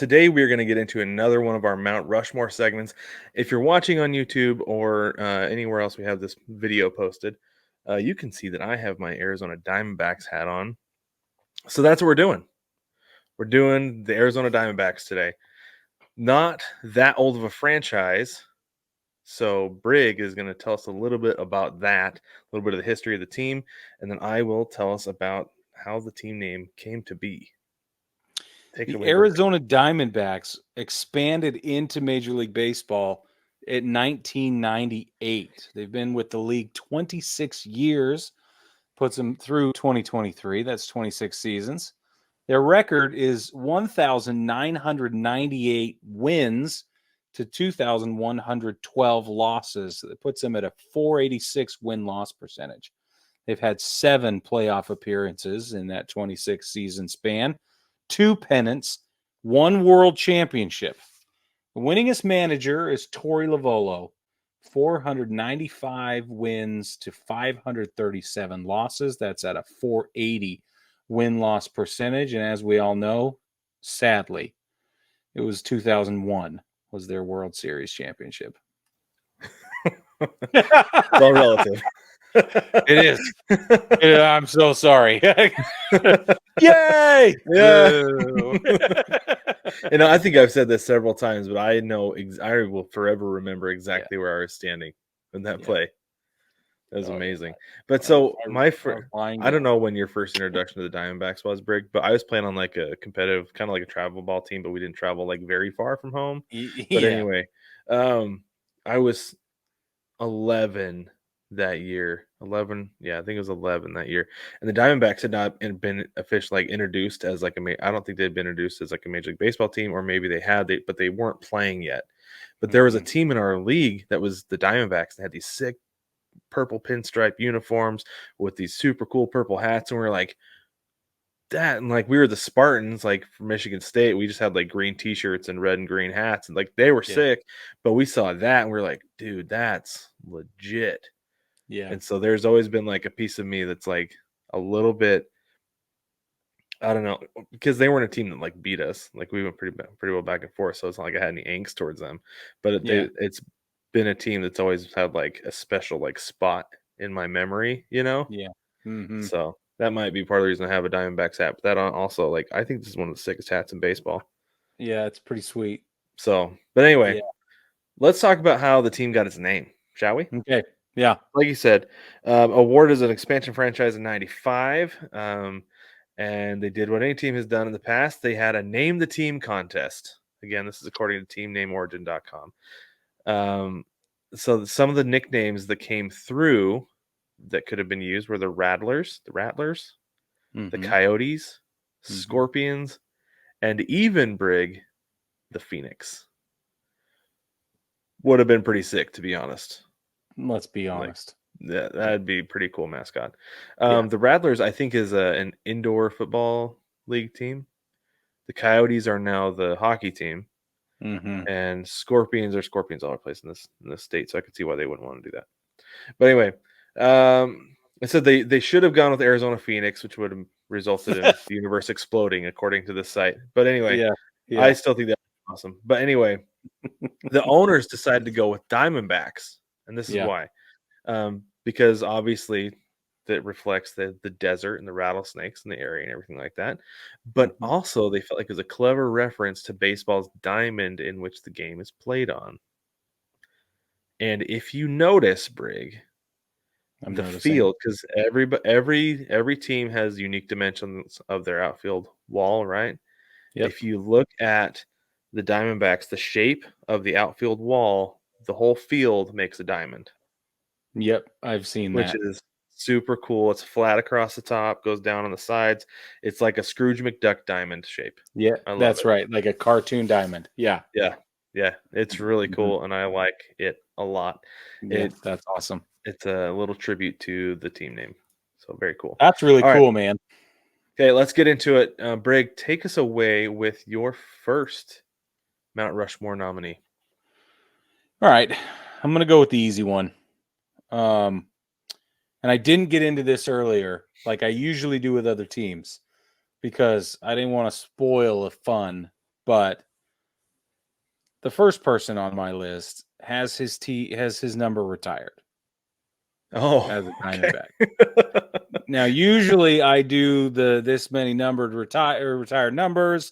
Today we're going to get into another one of our Mount Rushmore segments. If you're watching on YouTube or anywhere else we have this video posted, you can see that I have my Arizona Diamondbacks hat on. So that's what we're doing. We're doing the Arizona Diamondbacks today. Not that old of a franchise. So Brig is going to tell us a little bit about that, a little bit of the history of the team, and then I will tell us about how the team name came to be. Take it The away, Brig. Arizona Diamondbacks expanded into Major League Baseball in 1998. They've been with the league 26 years, puts them through 2023. That's 26 seasons. Their record is 1,998 wins to 2,112 losses. That puts them at a 486 win-loss percentage. They've had 7 playoff appearances in that 26 season span, 2 pennants, 1 world championship. The winningest manager is Torey Lovullo, 495 wins to 537 losses. That's at a 480 win-loss percentage. And as we all know, sadly, it was 2001 was their World Series championship. Well, relative. It is. Yeah, I'm so sorry. Yay! Yeah. I think I've said this several times, but I know I will forever remember exactly where I was standing in that play. That was amazing. But so I don't know when your first introduction to the Diamondbacks was, Brig, but I was playing on like a competitive, kind of like a travel ball team, but we didn't travel like very far from home. But anyway, I was 11 that year. 11, yeah, I think it was 11 that year. And the Diamondbacks had not been officially like introduced as like I don't think they'd been introduced as like a Major League Baseball team, or maybe they had, but they weren't playing yet. But there was a team in our league that was the Diamondbacks that had these sick purple pinstripe uniforms with these super cool purple hats, and we were like that, and like we were the Spartans, like from Michigan State. We just had like green t-shirts and red and green hats, and like they were sick, but we saw that and we are like, dude, that's legit. And so there's always been like a piece of me that's like a little bit, I don't know, because they weren't a team that like beat us. Like we went pretty well back and forth, so it's not like I had any angst towards them. But it's been a team that's always had like a special like spot in my memory, So that might be part of the reason I have a Diamondbacks hat. But that also, like, I think this is one of the sickest hats in baseball. Yeah, it's pretty sweet. So, but anyway, let's talk about how the team got its name, shall we? Okay. Yeah. Like you said, awarded as an expansion franchise in '95. And they did what any team has done in the past. They had a name the team contest. Again, this is according to teamnameorigin.com. So some of the nicknames that came through that could have been used were the Rattlers, the Coyotes, Scorpions, and even Brig, the Phoenix. Would have been pretty sick, to be honest. Let's be honest. Yeah, that'd be a pretty cool mascot. The Rattlers, I think, is an indoor football league team. The Coyotes are now the hockey team, and Scorpions are Scorpions all over the place in this state. So I could see why they wouldn't want to do that. But anyway, I said they should have gone with Arizona Phoenix, which would have resulted in the universe exploding, according to this site. But anyway, I still think that's awesome. But anyway, the owners decided to go with Diamondbacks, and this is why. Because obviously that reflects the desert and the rattlesnakes in the area and everything like that. But also they felt like it was a clever reference to baseball's diamond in which the game is played on. And if you notice, Brig, the field, because every team has unique dimensions of their outfield wall, right? If you look at the Diamondbacks, the shape of the outfield wall, the whole field makes a diamond. Yep, I've seen that. Which is super cool. It's flat across the top, goes down on the sides. It's like a Scrooge McDuck diamond shape. Yeah, that's right. Like a cartoon diamond. Yeah. It's really cool, and I like it a lot. That's awesome. It's a little tribute to the team name. So very cool. That's really cool, man. Okay, let's get into it. Brig, take us away with your first Mount Rushmore nominee. All right. I'm going to go with the easy one. And I didn't get into this earlier like I usually do with other teams because I didn't want to spoil the fun, but the first person on my list has his number retired. Oh, as a Diamondback. Now, usually I do this many numbered retired numbers,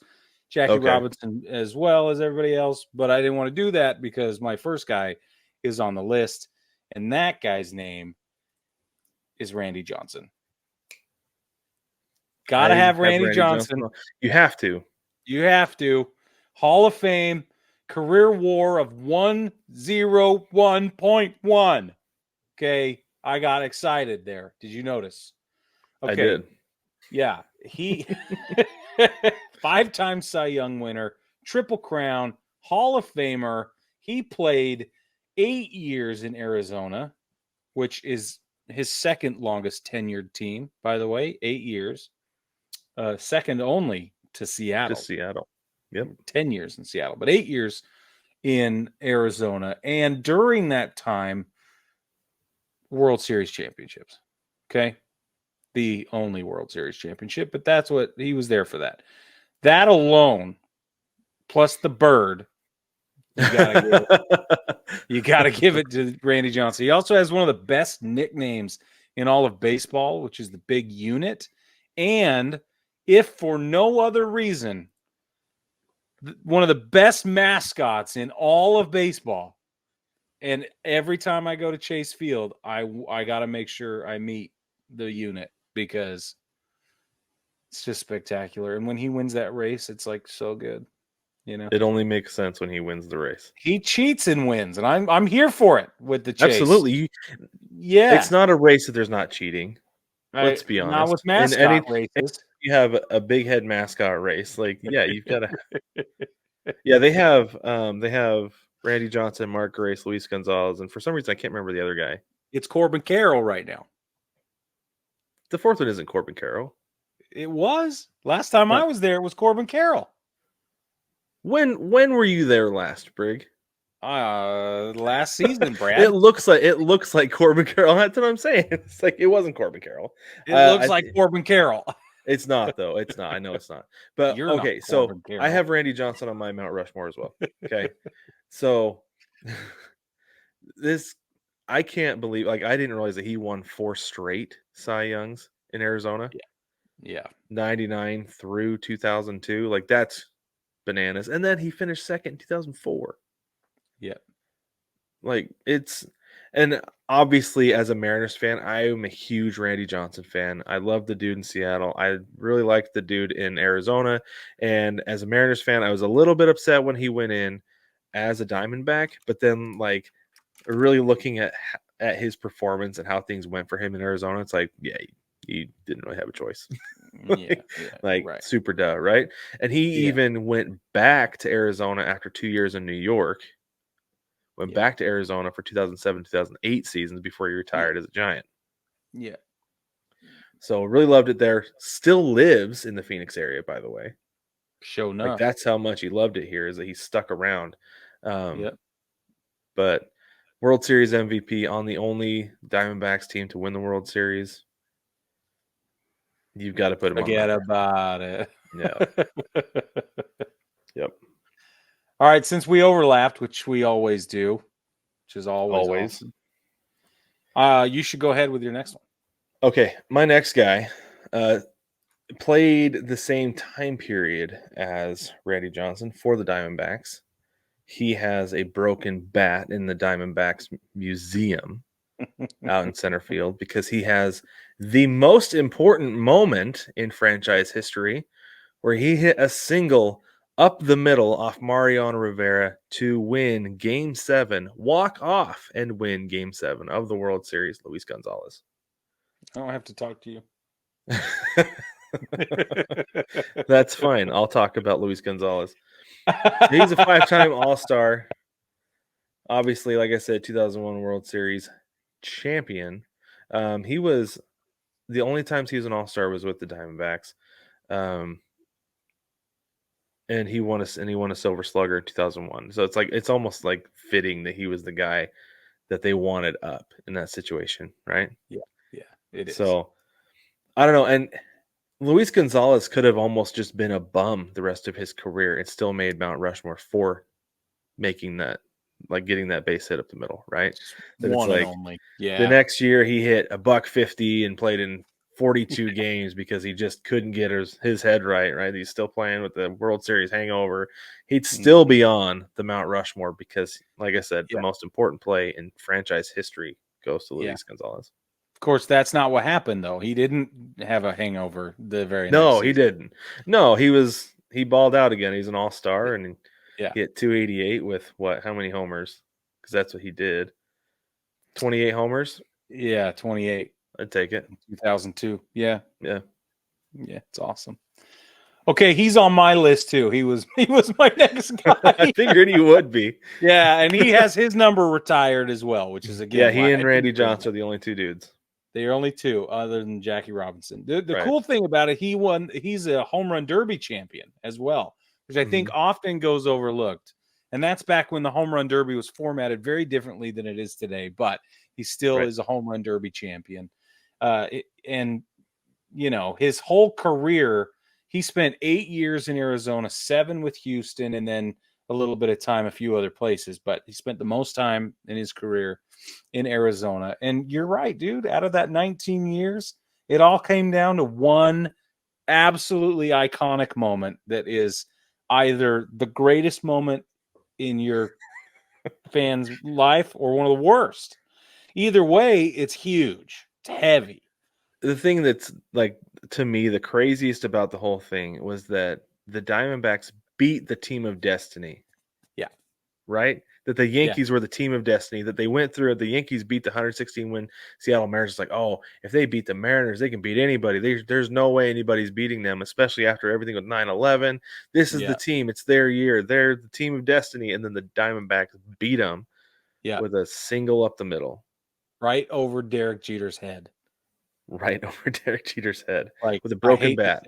Jackie Robinson as well as everybody else, but I didn't want to do that because my first guy is on the list, and that guy's name is Randy Johnson. Gotta have Randy Johnson. You have to. You have to. Hall of Fame, career WAR of 101.1. Okay, I got excited there. Did you notice? Okay. I did. Yeah, he 5-time Cy Young winner, Triple Crown, Hall of Famer. He played 8 years in Arizona, which is his second longest tenured team, by the way, 8 years. Second only to Seattle. Yep. 10 years in Seattle, but 8 years in Arizona. And during that time, World Series championships. Okay. The only World Series championship, but that's what he was there for that. That alone, plus the bird, you gotta give it to Randy Johnson. He also has one of the best nicknames in all of baseball, which is the Big Unit. And if for no other reason, one of the best mascots in all of baseball. And every time I go to Chase Field, I got to make sure I meet the unit because it's just spectacular. And when he wins that race, it's like so good. You know, it only makes sense when he wins the race. He cheats and wins, and I'm here for it with the Chase. Absolutely. Yeah. It's not a race that there's not cheating. Let's be honest. Not with mascot races. You have a big head mascot race. Like, yeah, you've got to. Yeah, they have Randy Johnson, Mark Grace, Luis Gonzalez, and for some reason I can't remember the other guy. It's Corbin Carroll right now. The fourth one isn't Corbin Carroll. It was. Last time I was there, it was Corbin Carroll. When were you there last, Brig? Last season, Brad. It looks like Corbin Carroll. That's what I'm saying. It's like it wasn't Corbin Carroll. It looks like Corbin Carroll. It's not though. It's not. I know it's not. But okay, so I have Randy Johnson on my Mount Rushmore as well. Okay, so this I can't believe. Like I didn't realize that he won 4 straight Cy Youngs in Arizona. Yeah. 99 through 2002. Like that's bananas. And then he finished second in 2004. Yeah. Like and obviously as a Mariners fan, I am a huge Randy Johnson fan. I love the dude in Seattle. I really liked the dude in Arizona. And as a Mariners fan, I was a little bit upset when he went in as a Diamondback, but then like really looking at his performance and how things went for him in Arizona, it's like, yeah, he didn't really have a choice. Right. Super duh, right? And he even went back to Arizona after 2 years in New York. Went back to Arizona for 2007-2008 seasons before he retired as a Giant. Yeah. So really loved it there. Still lives in the Phoenix area, by the way. Sure enough. Like that's how much he loved it here, is that he stuck around. But World Series MVP on the only Diamondbacks team to win the World Series. You've got to put him Forget about it. Yeah. Yep. All right, since we overlapped, which we always do, which is always. Awesome, you should go ahead with your next one. Okay, my next guy played the same time period as Randy Johnson for the Diamondbacks. He has a broken bat in the Diamondbacks Museum out in center field because he has the most important moment in franchise history where he hit a single up the middle off Mariano Rivera to win Game 7, walk off and win Game 7 of the World Series, Luis Gonzalez. I don't have to talk to you. That's fine. I'll talk about Luis Gonzalez. He's a 5-time All-Star. Obviously, like I said, 2001 World Series champion. He was the only times he was an All-Star was with the Diamondbacks. And he won a Silver Slugger in 2001. So it's almost like fitting that he was the guy that they wanted up in that situation, right? Yeah, it is. So I don't know. And Luis Gonzalez could have almost just been a bum the rest of his career and still made Mount Rushmore for making that, like getting that base hit up the middle, right? That it's One and like only. Yeah. the next year he hit $150 and played in 42 games because he just couldn't get his head right, right? He's still playing with the World Series hangover. He'd still be on the Mount Rushmore because, like I said, the most important play in franchise history goes to Luis Gonzalez. Of course, that's not what happened, though. He didn't have a hangover the very next No, season. he didn't. No, he balled out again. He's an all-star, and he hit 288 with what? How many homers? Because that's what he did. 28 homers? Yeah, 28. I'd take it. 2002. Yeah. Yeah. Yeah, it's awesome. Okay, he's on my list too. He was my next guy. I figured he would be. Yeah, and he has his number retired as well, which is again. Yeah, he and Randy Johnson are the only two dudes. They are only two, other than Jackie Robinson. The cool thing about it, he's a home run derby champion as well, which I think often goes overlooked. And that's back when the home run derby was formatted very differently than it is today. But he still is a home run derby champion. And you know, his whole career, he spent 8 years in Arizona, 7 with Houston, and then a little bit of time a few other places. But he spent the most time in his career in Arizona. And you're right, dude. Out of that 19 years, it all came down to one absolutely iconic moment that is either the greatest moment in your fan's life or one of the worst. Either way, it's huge. It's heavy. The thing that's, like, to me, the craziest about the whole thing was that the Diamondbacks beat the team of destiny. Yeah. Right? That the Yankees were the team of destiny, that they went through it. The Yankees beat the 116-win Seattle Mariners. It's like, oh, if they beat the Mariners, they can beat anybody. There's no way anybody's beating them, especially after everything with 9/11. This is the team. It's their year. They're the team of destiny. And then the Diamondbacks beat them with a single up the middle. Right over Derek Jeter's head. Right over Derek Jeter's head. Like, with a broken bat.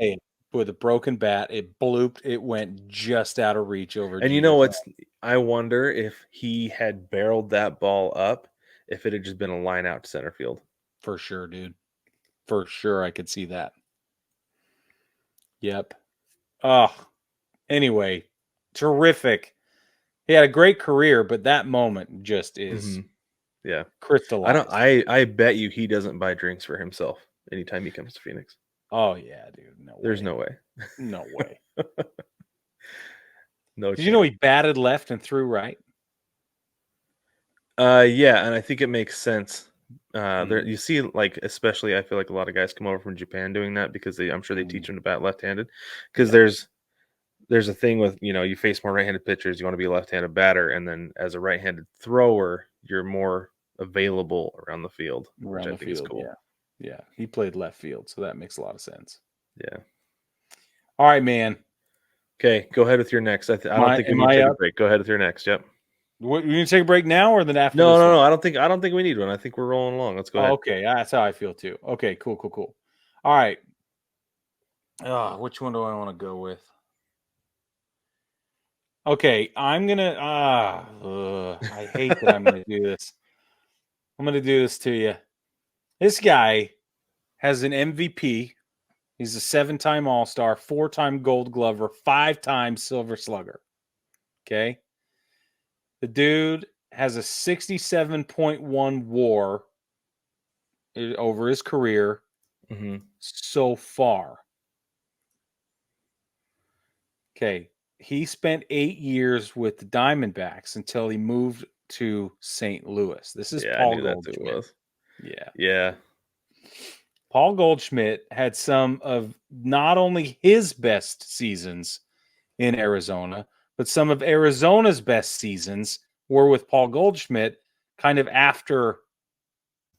With a broken bat, it blooped. It went just out of reach over. And you know what's? I wonder if he had barreled that ball up, if it had just been a line out to center field. For sure, dude. For sure, I could see that. Yep. Oh, anyway, terrific. He had a great career, but that moment just is crystallized. I bet you he doesn't buy drinks for himself anytime he comes to Phoenix. Oh yeah, dude. No way. There's no way. No way. No. Did you know he batted left and threw right? Yeah, and I think it makes sense. There you see, like, especially I feel like a lot of guys come over from Japan doing that because I'm sure they teach them to bat left-handed. Because there's a thing with, you know, you face more right-handed pitchers, you want to be a left-handed batter, and then as a right-handed thrower, you're more available around the field, which I think is cool. Yeah, he played left field, so that makes a lot of sense. Yeah. All right, man. Okay, go ahead with your next. I don't think we need to take a break. Go ahead with your next. Yep. What, you need to take a break now or then after? No. I don't think we need one. I think we're rolling along. Let's go ahead. Okay, that's how I feel too. Okay, cool. All right. Which one do I want to go with? Okay, I'm gonna. I hate that I'm gonna do this. I'm gonna do this to you. This guy has an MVP. He's a 7-time All-Star, 4-time Gold Glover, 5-time Silver Slugger. Okay. The dude has a 67.1 WAR over his career so far. Okay. He spent 8 years with the Diamondbacks until he moved to St. Louis. This is Paul Goldschmidt. Yeah. Paul Goldschmidt had some of not only his best seasons in Arizona, but some of Arizona's best seasons were with Paul Goldschmidt kind of after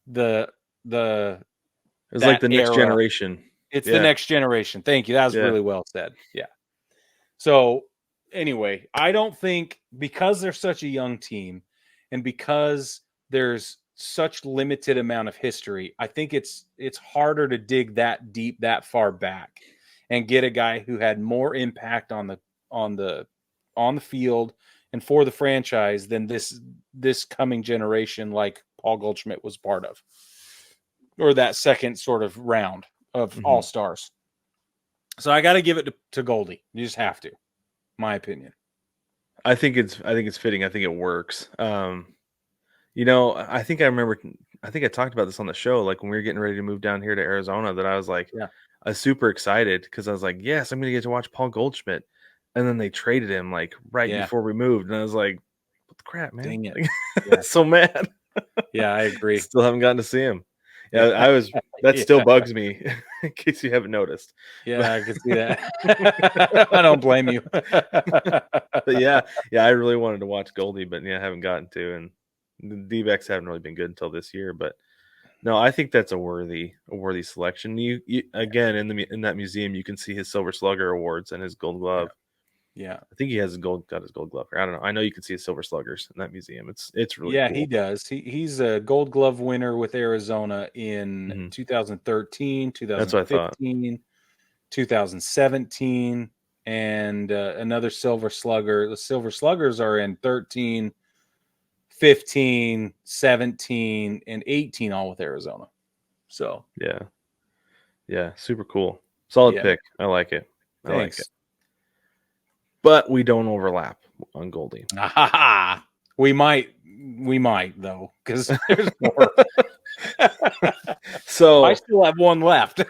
the it was like the next generation. It's the next generation. Thank you. That was really well said. Yeah. So anyway, I don't think, because they're such a young team and because there's such limited amount of history, I think it's harder to dig that deep, that far back and get a guy who had more impact on the field and for the franchise than this coming generation, like Paul Goldschmidt was part of, or that second sort of round of All-Stars. So I got to give it to Goldie. You just have to, my opinion. I think it's fitting. I think it works. You know, I think I talked about this on the show, like when we were getting ready to move down here to Arizona, that I was like, I was super excited because I was like, yes, I'm going to get to watch Paul Goldschmidt. And then they traded him like right before we moved. And I was like, what the crap, man? Dang it. Like, so mad. Yeah, I agree. Still haven't gotten to see him. Yeah, that still bugs me in case you haven't noticed. Yeah, I can see that. I don't blame you. But yeah, I really wanted to watch Goldie, but I haven't gotten to. And the D-backs haven't really been good until this year. But no, I think that's a worthy selection. You again in that museum, you can see his Silver Slugger awards and his Gold Glove. Yeah. I think he has got his Gold Glove. I don't know. I know you can see his Silver Sluggers in that museum. It's really cool. He does. He's a Gold Glove winner with Arizona in 2013, 2015, 2017, and another Silver Slugger. The Silver Sluggers are in 13, 15, 17, and 18, all with Arizona. So yeah, super cool. Solid pick. I like it. Thanks. I like it. But we don't overlap on Goldie. We might though, because there's more. So I still have one left.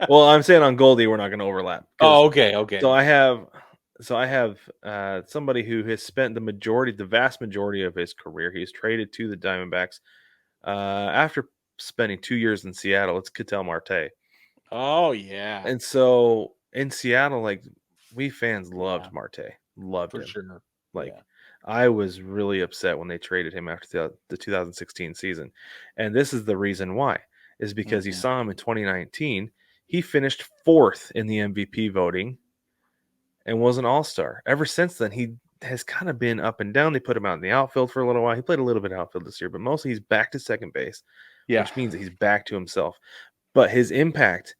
Well, I'm saying on Goldie we're not going to overlap. Oh, okay. So I have somebody who has spent the vast majority of his career. He's traded to the Diamondbacks after spending 2 years in Seattle. It's Ketel Marte. Oh yeah. And so in Seattle, like, we fans loved Marte, loved him. For sure. Like, I was really upset when they traded him after the 2016 season. And this is the reason why, is because you saw him in 2019. He finished 4th in the MVP voting and was an all-star. Ever since then, he has kind of been up and down. They put him out in the outfield for a little while. He played a little bit of outfield this year, but mostly he's back to second base, which means that he's back to himself. But his impact,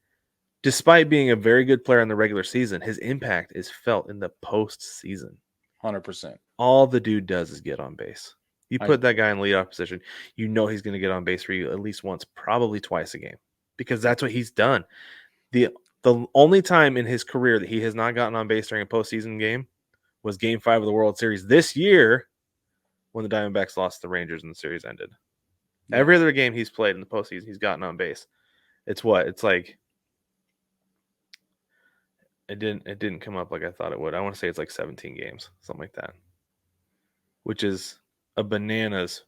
despite being a very good player in the regular season, his impact is felt in the postseason. 100%. All the dude does is get on base. You put that guy in leadoff position, you know he's going to get on base for you at least once, probably twice a game, because that's what he's done. The only time in his career that he has not gotten on base during a postseason game was Game 5 of the World Series this year, when the Diamondbacks lost to the Rangers and the series ended. Yeah. Every other game he's played in the postseason, he's gotten on base. It's like it didn't come up like I thought it would. I want to say it's like 17 games, something like that, which is a bananas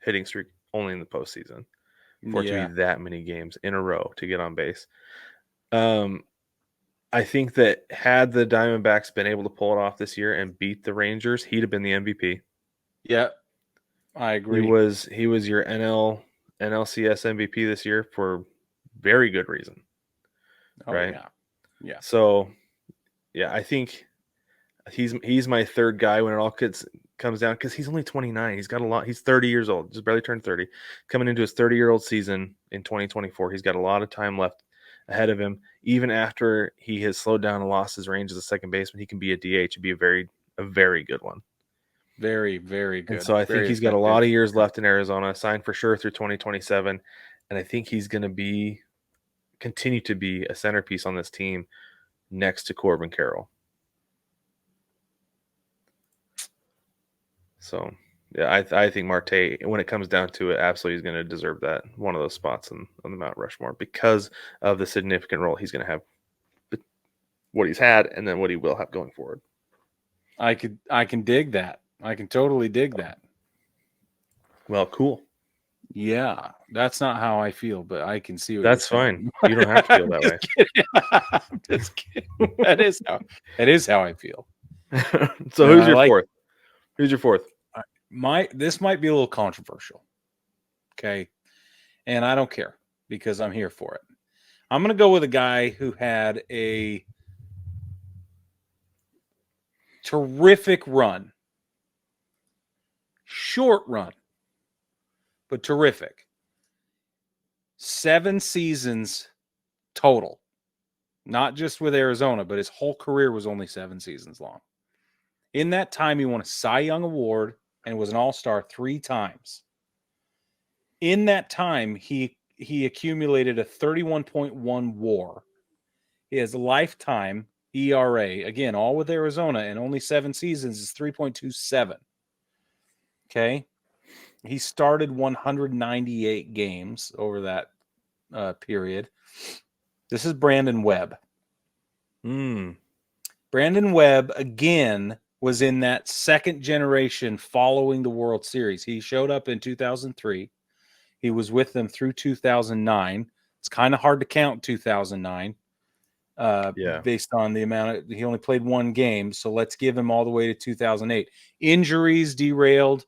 hitting streak only in the postseason for it to be that many games in a row to get on base. I think that had the Diamondbacks been able to pull it off this year and beat the Rangers, he'd have been the MVP. Yeah, I agree. He was your NLCS MVP this year for very good reason. Right? Yeah. So, I think he's my third guy when it all comes down, because he's only 29. He's got a lot. He's 30 years old, just barely turned 30, coming into his 30-year-old season in 2024. He's got a lot of time left ahead of him. Even after he has slowed down and lost his range as a second baseman, he can be a DH. It'd be a very good one. Very, very good. And so I think he's got a lot of years left in Arizona, signed for sure through 2027. And I think he's going to continue to be a centerpiece on this team next to Corbin Carroll. So, I think Marte, when it comes down to it, absolutely is going to deserve that one of those spots on the Mount Rushmore, because of the significant role he's going to have, what he's had, and then what he will have going forward. I can dig that. I can totally dig that. Well, cool. Yeah, that's not how I feel, but I can see what that's fine. You don't have to feel that way. I'm just kidding. That is how I feel. So who's your fourth? Who's your fourth? This might be a little controversial. Okay. And I don't care, because I'm here for it. I'm going to go with a guy who had a terrific run. Short run, but terrific. 7 seasons total. Not just with Arizona, but his whole career was only 7 seasons long. In that time, he won a Cy Young Award and was an All-Star 3 times. In that time, he accumulated a 31.1 WAR. His lifetime ERA, again, all with Arizona, and only 7 seasons, is 3.27. Okay. He started 198 games over that period. This is Brandon Webb. Brandon Webb, again, was in that second generation following the World Series. He showed up in 2003. He was with them through 2009. It's kind of hard to count 2009 based on the amount he only played 1 game. So let's give him all the way to 2008. Injuries derailed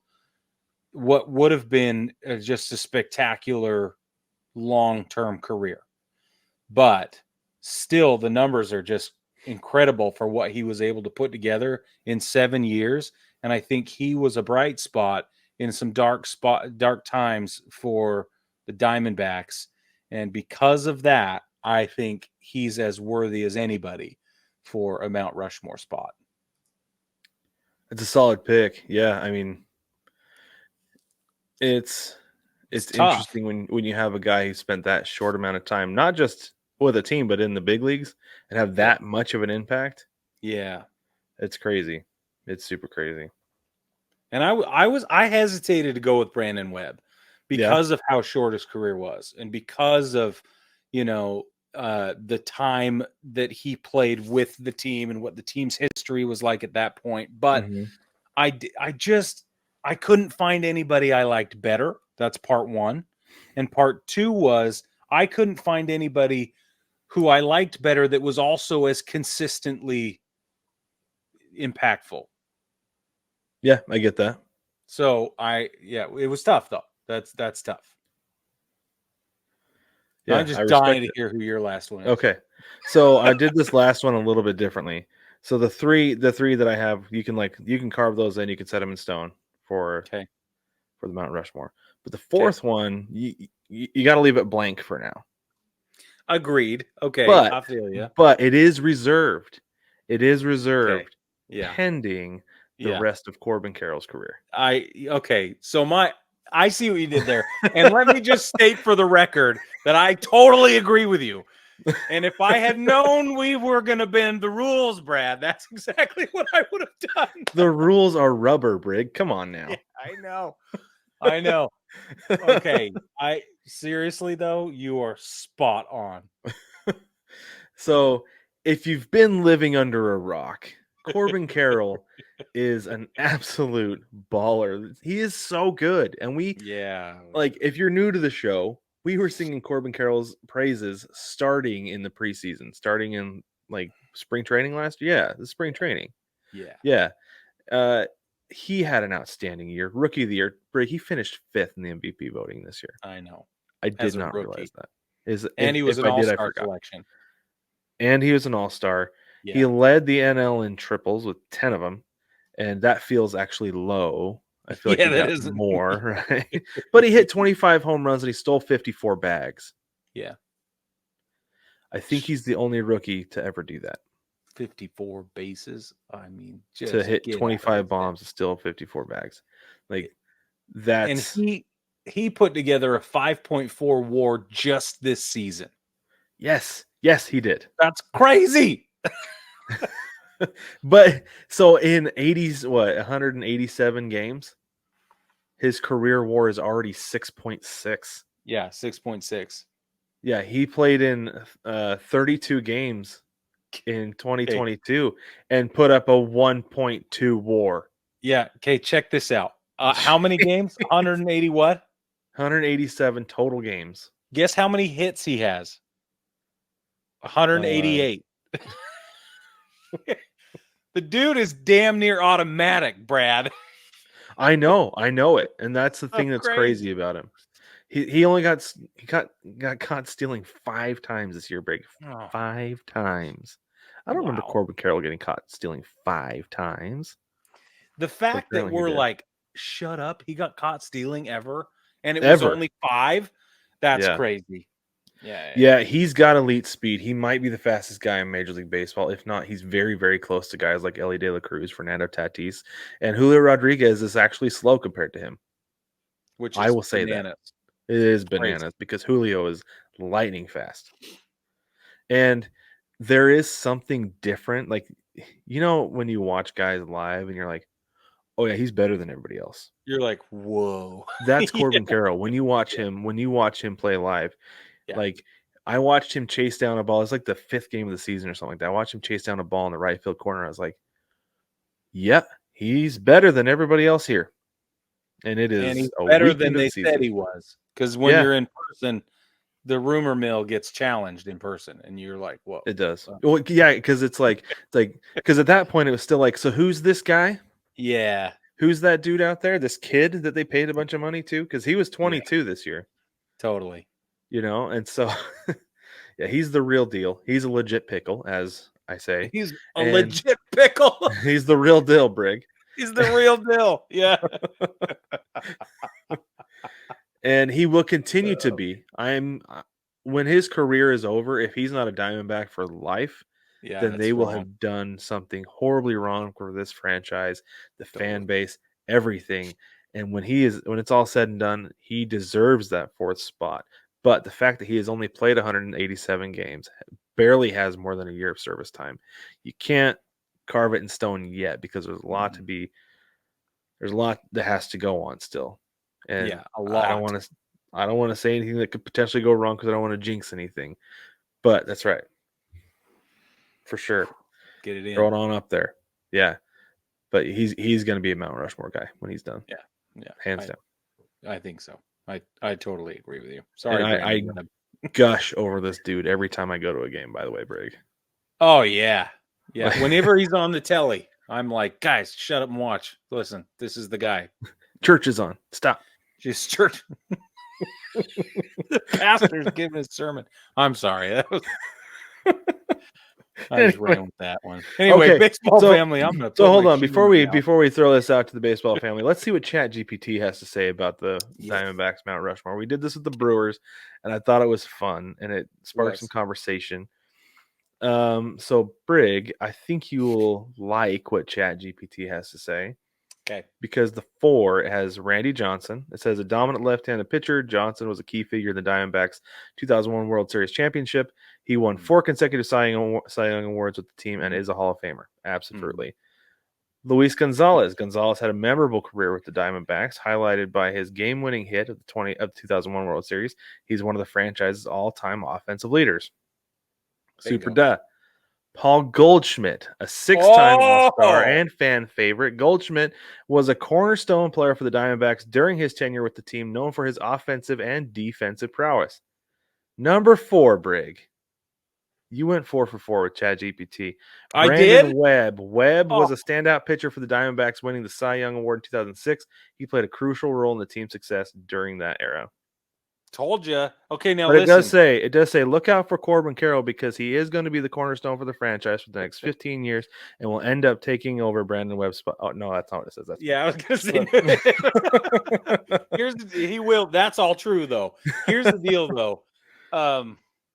what would have been just a spectacular long-term career. But still, the numbers are just incredible for what he was able to put together in 7 years. And I think he was a bright spot in some dark times for the Diamondbacks. And because of that, I think he's as worthy as anybody for a Mount Rushmore spot. It's a solid pick. Yeah, I mean, it's interesting when you have a guy who spent that short amount of time, not just with a team, but in the big leagues, and have that much of an impact. Yeah, it's crazy. It's super crazy. And I hesitated to go with Brandon Webb because of how short his career was, and because of the time that he played with the team and what the team's history was like at that point. But I couldn't find anybody I liked better. That's part one. And part two was I couldn't find anybody who I liked better that was also as consistently impactful. Yeah, I get that. So it was tough though. That's tough. Yeah, I'm just dying to hear who your last one is. Okay. So I did this last one a little bit differently. So the three that I have, you can carve those in, you can set them in stone for the Mount Rushmore. But the fourth one, you got to leave it blank for now. Agreed. Okay, but, I feel you. But it is reserved. It is reserved pending the rest of Corbin Carroll's career. So I see what you did there. And let me just state for the record that I totally agree with you. And if I had known we were going to bend the rules, Brad, that's exactly what I would have done. The rules are rubber, Brig. Come on now. Yeah, I know. Okay. Seriously, though, you are spot on. So if you've been living under a rock, Corbin Carroll is an absolute baller. He is so good. And if you're new to the show, we were singing Corbin Carroll's praises starting in the preseason, starting in spring training last year. Yeah, the spring training. Yeah. He had an outstanding year. Rookie of the year. He finished 5th in the MVP voting this year. I know. I did not realize that. And he was an all-star selection. And he was an all-star. Yeah. He led the NL in triples with 10 of them. And that feels actually low. I feel like he got more, right? But he hit 25 home runs and he stole 54 bags. Yeah. I think he's the only rookie to ever do that. 54 bases. I mean, to hit 25 bombs and still 54 bags. That's and he put together a 5.4 WAR just this season. Yes, he did. That's crazy. But so in 187 games, his career WAR is already 6.6. Yeah, 6.6. Yeah, he played in 32 games in 2022 and put up a 1.2 WAR. Yeah. Okay, check this out. How many games? 180 what? 187 total games. Guess how many hits he has? 188. The dude is damn near automatic, Brad. I know it, and that's the thing that's crazy about him. He only got caught stealing 5 times this year, Brig. 5 times. I don't remember Corbin Carroll getting caught stealing 5 times. The fact that we're shut up, he got caught stealing ever, and it was only 5. That's crazy. Yeah, he's got elite speed. He might be the fastest guy in Major League Baseball. If not, he's very, very close to guys like Elly De La Cruz, Fernando Tatis, and Julio Rodriguez is actually slow compared to him. Which I will say that it is bananas because Julio is lightning fast. And there is something different. Like, when you watch guys live and you're like, oh yeah, he's better than everybody else. You're like, whoa. That's Corbin Carroll. When you watch him play live, like I watched him chase down a ball. It's like the 5th game of the season or something like that. I watched him chase down a ball in the right field corner. I was like, yeah, he's better than everybody else here. And it is he's a better week than into they the season. said he was. Because when you're in person, the rumor mill gets challenged in person, and you're like, whoa. It does. Well, yeah, because it's like because at that point it was still like, so who's this guy? Yeah. Who's that dude out there? This kid that they paid a bunch of money to? Because he was 22 this year. Totally. And so yeah, he's the real deal. He's a legit pickle, as I say. He's a legit pickle. He's the real deal, Brig. He's the real deal. Yeah. And he will continue to be. When his career is over, if he's not a Diamondback for life, then they will have done something horribly wrong for this franchise, the fan base, everything. And when it's all said and done, he deserves that 4th spot. But the fact that he has only played 187 games, barely has more than a year of service time, you can't carve it in stone yet, because there's a lot there's a lot that has to go on still. And a lot. I don't want to say anything that could potentially go wrong, because I don't want to jinx anything. But that's right. For sure. Get it in. Throw it on up there. Yeah. But he's going to be a Mount Rushmore guy when he's done. Yeah. Hands down. I think so. I totally agree with you. Sorry, I gush over this dude every time I go to a game, by the way, Brig. Oh, yeah. Yeah. Whenever he's on the telly, I'm like, guys, shut up and watch. Listen, this is the guy. Church is on. Stop. Just church. The pastor's giving his sermon. I'm sorry. That was... I just ran with that one. Anyway, okay. Baseball family. I'm gonna. So hold on before we throw this out to the baseball family. Let's see what ChatGPT has to say about the Diamondbacks Mount Rushmore. We did this with the Brewers, and I thought it was fun, and it sparked some conversation. So Brig, I think you will like what ChatGPT has to say. Okay. Because the 4 has Randy Johnson. It says a dominant left-handed pitcher. Johnson was a key figure in the Diamondbacks' 2001 World Series championship. He won 4 consecutive Cy Young Awards with the team and is a Hall of Famer. Absolutely. Luis Gonzalez. Gonzalez had a memorable career with the Diamondbacks, highlighted by his game-winning hit of the 2001 World Series. He's one of the franchise's all-time offensive leaders. Super duh. Paul Goldschmidt, a 6-time All-Star and fan favorite. Goldschmidt was a cornerstone player for the Diamondbacks during his tenure with the team, known for his offensive and defensive prowess. Number 4, Brig. You went 4 for 4 with ChatGPT. I did? Webb. Webb was a standout pitcher for the Diamondbacks, winning the Cy Young Award in 2006. He played a crucial role in the team's success during that era. Told you. Okay, now but listen. It does say, look out for Corbin Carroll, because he is going to be the cornerstone for the franchise for the next 15 years and will end up taking over Brandon Webb's spot. Oh, no, that's not what it says. I was going to say. He will. That's all true, though. Here's the deal, though.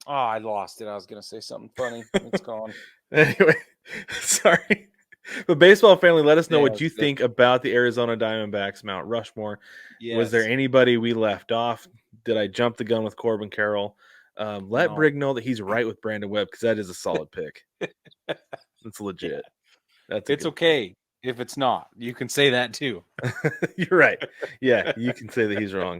I lost it. I was going to say something funny. It's gone. Anyway, sorry. But baseball family, let us know what you think about the Arizona Diamondbacks Mount Rushmore. Yes. Was there anybody we left off? Did I jump the gun with Corbin Carroll? Let Brig know that he's right with Brandon Webb, because that is a solid pick. That's legit. It's okay if it's not. You can say that too. You're right. Yeah, you can say that he's wrong.